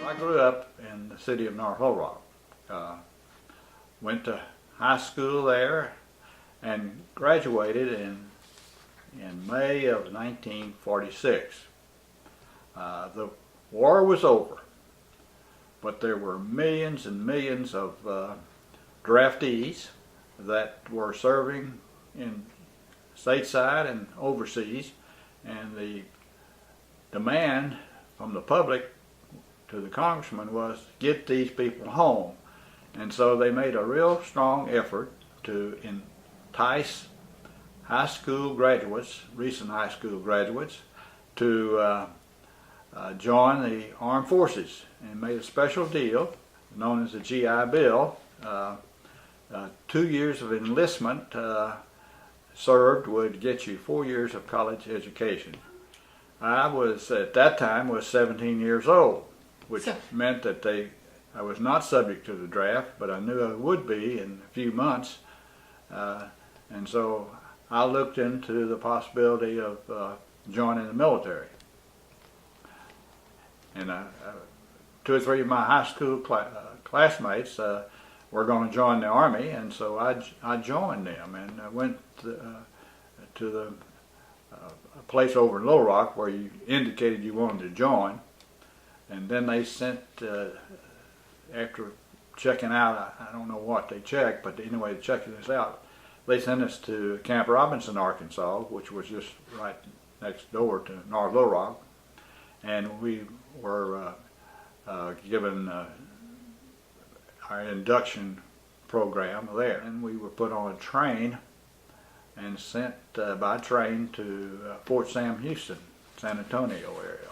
I grew up in the city of North Little Rock. Went to high school there and graduated in May of 1946. The war was over, but there were millions and millions of draftees that were serving in stateside and overseas, and the demand from the public to the congressman was get these people home. And so they made a real strong effort to entice high school graduates, recent high school graduates, to join the armed forces, and made a special deal known as the GI Bill. 2 years of enlistment served would get you 4 years of college education. I was, at that time, was 17 years old, which meant that I was not subject to the draft, but I knew I would be in a few months. And so I looked into the possibility of joining the military. And 2 or 3 of my high school classmates were going to join the Army, and so I joined them, and I went to the a place over in Little Rock where you indicated you wanted to join, and then they sent, after checking out, I don't know what they checked, but anyway, checking us out, they sent us to Camp Robinson, Arkansas, which was just right next door to North Little Rock, and we were given our induction program there, and we were put on a train and sent by train to Fort Sam Houston, San Antonio area.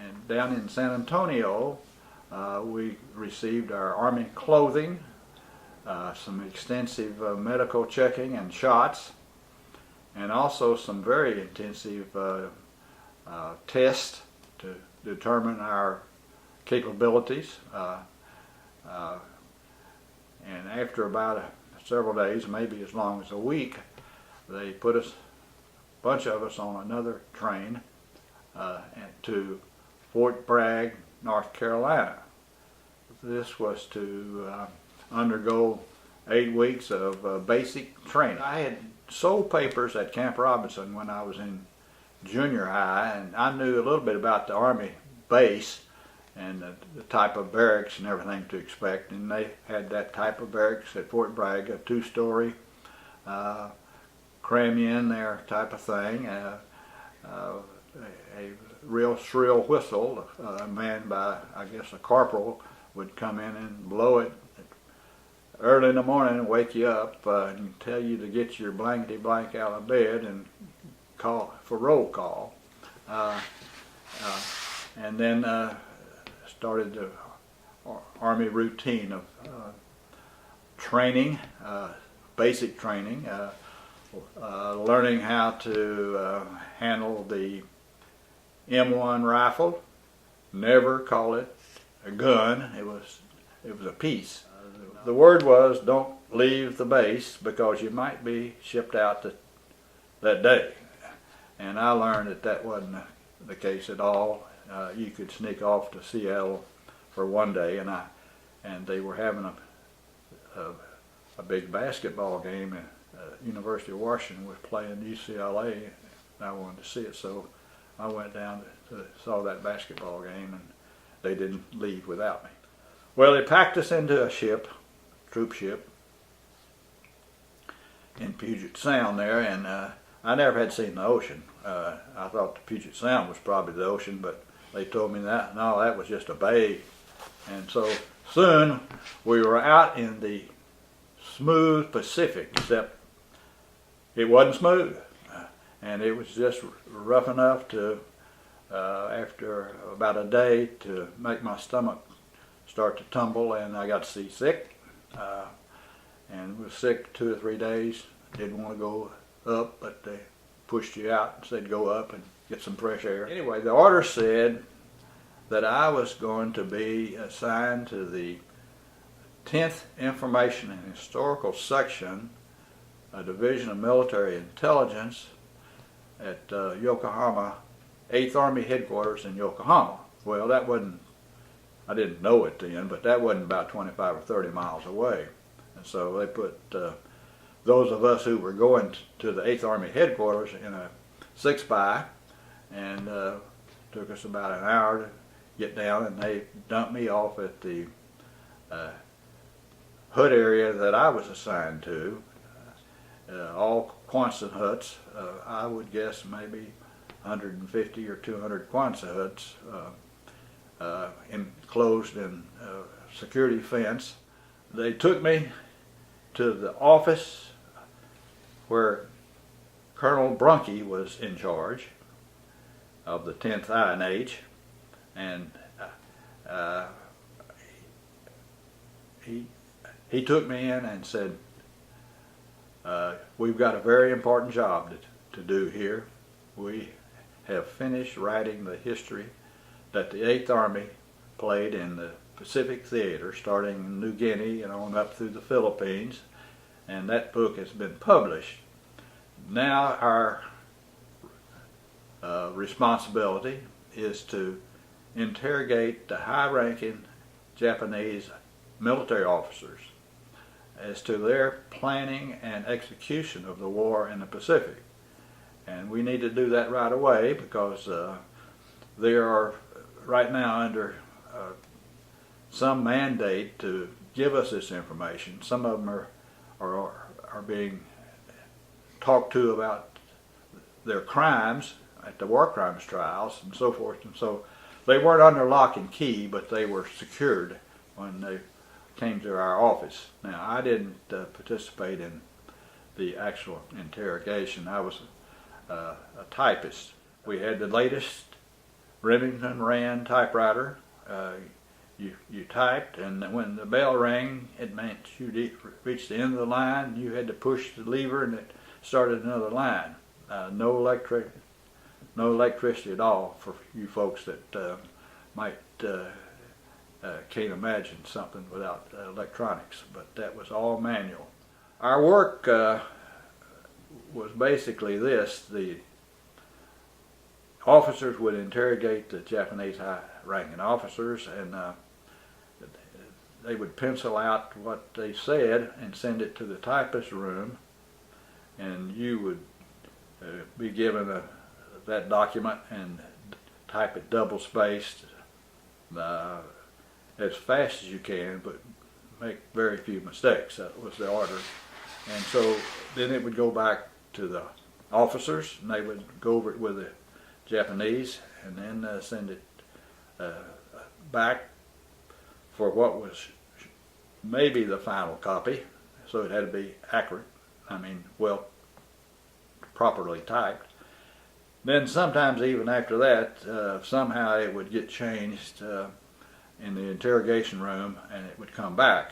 And down in San Antonio, we received our Army clothing, some extensive medical checking and shots, and also some very intensive tests to determine our capabilities. And after about several days, maybe as long as a week, they put us, a bunch of us, on another train to Fort Bragg, North Carolina. This was to undergo 8 weeks of basic training. I had sold papers at Camp Robinson when I was in junior high, and I knew a little bit about the Army base and the type of barracks and everything to expect, and they had that type of barracks at Fort Bragg, a 2-story, cram you in there type of thing, a real shrill whistle manned by, I guess, a corporal would come in and blow it early in the morning and wake you up and tell you to get your blankety blank out of bed and call for roll call, and then started the Army routine of training, basic training, learning how to handle the M1 rifle. Never call it a gun. It was a piece. The word was, don't leave the base because you might be shipped out that day. And I learned that wasn't the case at all. You could sneak off to Seattle for one day, and they were having a big basketball game, and University of Washington was playing UCLA, and I wanted to see it, so I went down saw that basketball game, and they didn't leave without me. Well, they packed us into a ship, troop ship, in Puget Sound there, and I never had seen the ocean. I thought the Puget Sound was probably the ocean, but they told me that, no, that was just a bay. And so soon we were out in the smooth Pacific, except it wasn't smooth. And it was just rough enough to, after about a day, to make my stomach start to tumble, and I got seasick. And was sick 2 or 3 days. Didn't want to go up, but they pushed you out and said go up and get some fresh air. Anyway, the order said that I was going to be assigned to the 10th Information and Historical Section, a Division of Military Intelligence at Yokohama, 8th Army Headquarters in Yokohama. well, that wasn't, I didn't know it then, but that wasn't about 25 or 30 miles away. And so they put those of us who were going to the 8th Army headquarters in a 6-by, and took us about an hour to get down, and they dumped me off at the hut area that I was assigned to. All Quonset huts, I would guess maybe 150 or 200 Quonset huts, enclosed in security fence. They took me to the office where Colonel Brunke was in charge of the 10th INH, and he took me in and said, we've got a very important job to do here. We have finished writing the history that the 8th Army played in the Pacific Theater, starting in New Guinea and on up through the Philippines, and that book has been published. Now our responsibility is to interrogate the high-ranking Japanese military officers as to their planning and execution of the war in the Pacific. And we need to do that right away, because they are right now under some mandate to give us this information. Some of them are being talked to about their crimes at the war crimes trials and so forth. And so they weren't under lock and key, but they were secured when they came to our office. Now, I didn't participate in the actual interrogation. I was a typist. We had the latest Remington Rand typewriter. You typed, and when the bell rang, it meant you reached the end of the line. You had to push the lever, and it started another line. No electricity at all for you folks that might can't imagine something without electronics. But that was all manual. Our work was basically this: the officers would interrogate the Japanese high-ranking officers, and they would pencil out what they said and send it to the typist room, and you would be given that document and type it double-spaced as fast as you can, but make very few mistakes. That was the order. And so then it would go back to the officers, and they would go over it with the Japanese, and then send it back for what was maybe the final copy. So it had to be accurate, well, properly typed. Then sometimes even after that, somehow it would get changed in the interrogation room, and it would come back,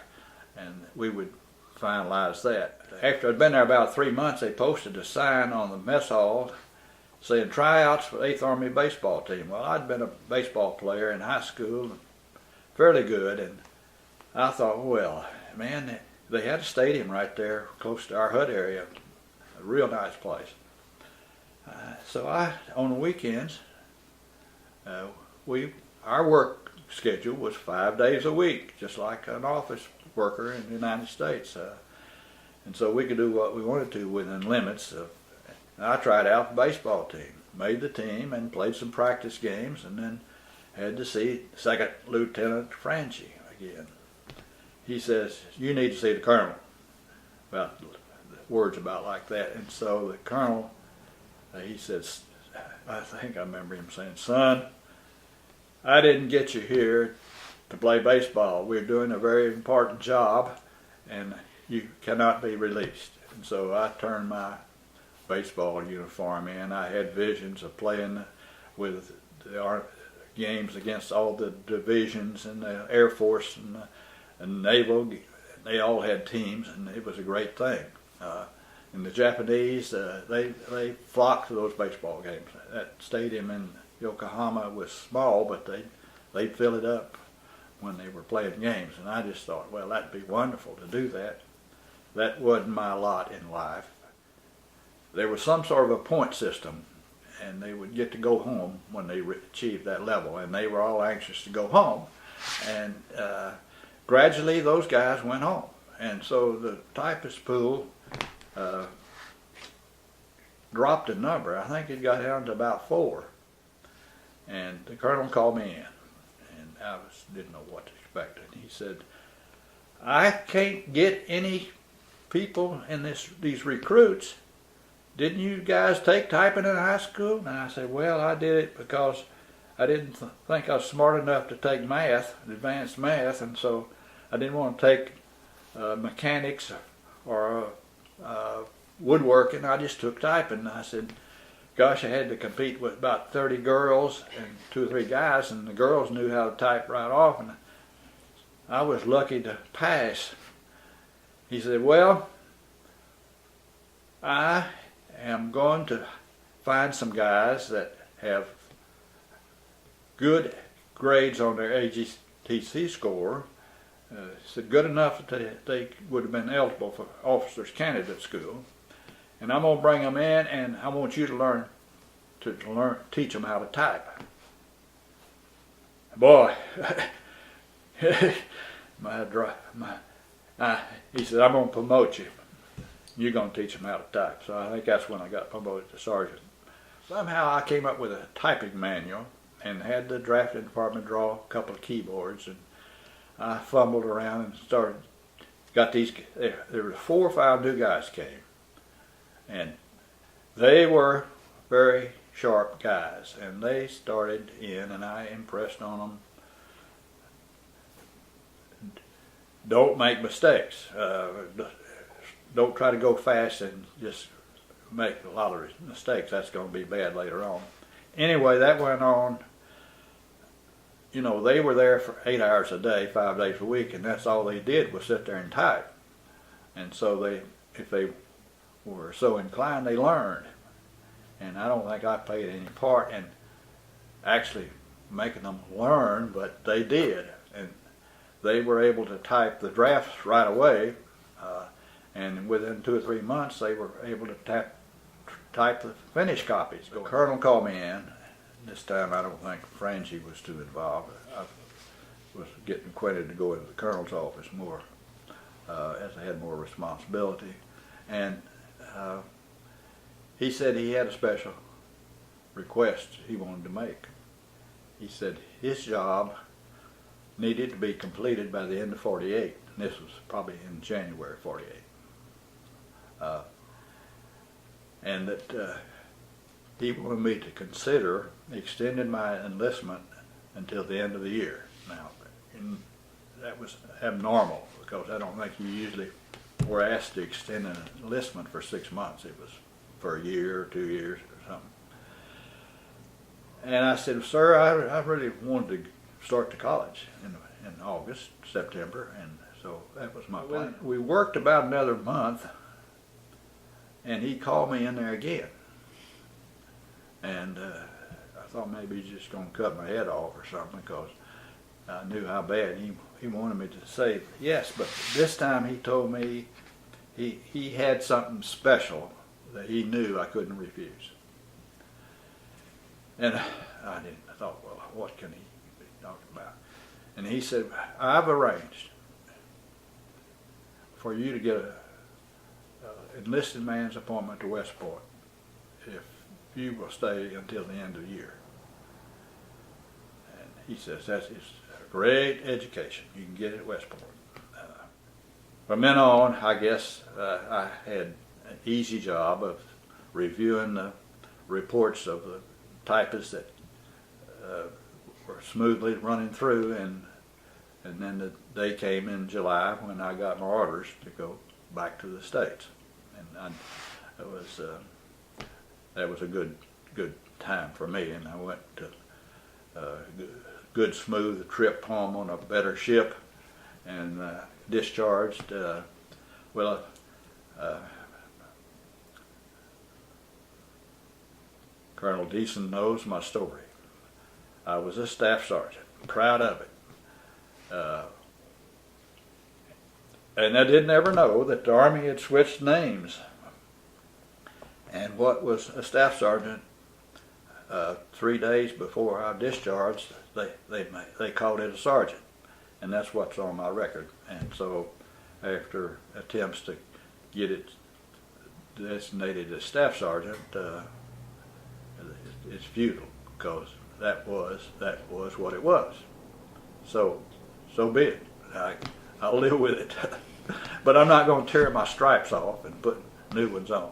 and we would finalize that. After I'd been there about 3 months, they posted a sign on the mess hall saying tryouts for 8th Army baseball team. Well, I'd been a baseball player in high school, fairly good, and I thought, well, man, they had a stadium right there close to our hut area, a real nice place. So on the weekends, our work schedule was 5 days a week, just like an office worker in the United States. And so we could do what we wanted to within limits. I tried out the baseball team, made the team, and played some practice games, and then had to see Second Lieutenant Franchi again. He says, "You need to see the colonel." About words about like that. And so the colonel, he says, I think I remember him saying, "Son, I didn't get you here to play baseball. We're doing a very important job, and you cannot be released." And so I turned my baseball uniform in. I had visions of playing with the games against all the divisions and the Air Force and Naval. They all had teams, and it was a great thing. And the Japanese, they flocked to those baseball games. That stadium in Yokohama was small, but they'd fill it up when they were playing games. And I just thought, well, that'd be wonderful to do that. That wasn't my lot in life. There was some sort of a point system, and they would get to go home when they achieved that level, and they were all anxious to go home. And gradually those guys went home, and so the typist pool dropped in number. I think it got down to about 4, and the colonel called me in, and I didn't know what to expect. And he said, "I can't get any people in these recruits. Didn't you guys take typing in high school?" And I said, "Well, I did it because I didn't think I was smart enough to take math, advanced math, and so I didn't want to take mechanics or woodworking. I just took typing." And I said, "Gosh, I had to compete with about 30 girls and 2 or 3 guys, and the girls knew how to type right off, and I was lucky to pass." He said, "Well, I am going to find some guys that have good grades on their AGTC score." He said, "Good enough that they would have been eligible for officers candidate school. And I'm going to bring them in, and I want you to teach them how to type." Boy, he said, "I'm going to promote you. You're going to teach them how to type." So I think that's when I got promoted to sergeant. Somehow I came up with a typing manual and had the drafting department draw a couple of keyboards, and I fumbled around and got these. There were 4 or 5 new guys came, and they were very sharp guys, and they started in, and I impressed on them, don't make mistakes. Don't try to go fast and just make a lot of mistakes. That's going to be bad later on. Anyway, that went on. You know, they were there for 8 hours a day, 5 days a week, and that's all they did was sit there and type. And so if they were so inclined, they learned. And I don't think I played any part in actually making them learn, but they did. And they were able to type the drafts right away, and within 2 or 3 months they were able to type the finished copies. The colonel called me in. This time I don't think Frangie was too involved. I was getting acquainted to go into the colonel's office more as I had more responsibility. And he said he had a special request he wanted to make. He said his job needed to be completed by the end of 48. And this was probably in January 48. And that he wanted me to consider extending my enlistment until the end of the year. Now, that was abnormal because I don't think you usually were asked to extend an enlistment for 6 months. It was for a year or 2 years or something. And I said, "Sir, I really wanted to start to college in August, September," and so that was my plan. We worked about another month, and he called me in there again. And I thought maybe he's just going to cut my head off or something because I knew how bad he wanted me to say yes. But this time he told me he had something special that he knew I couldn't refuse. And I thought, well, what can he be talking about? And he said, "I've arranged for you to get a enlisted man's appointment to West Point if you will stay until the end of the year." And he says, "That's a great education. You can get it at West Point." From then on, I guess I had an easy job of reviewing the reports of the typists that were smoothly running through, and then the day came in July when I got my orders to go back to the States, and that was a good time for me, and I went to good smooth trip home on a better ship, and discharged. Colonel Deason knows my story. I was a staff sergeant, proud of it. And I didn't ever know that the Army had switched names. And what was a staff sergeant 3 days before I discharged, they called it a sergeant, and that's what's on my record. And so, after attempts to get it designated as staff sergeant, it's futile, because that was what it was. So be it. I'll live with it. But I'm not going to tear my stripes off and put new ones on.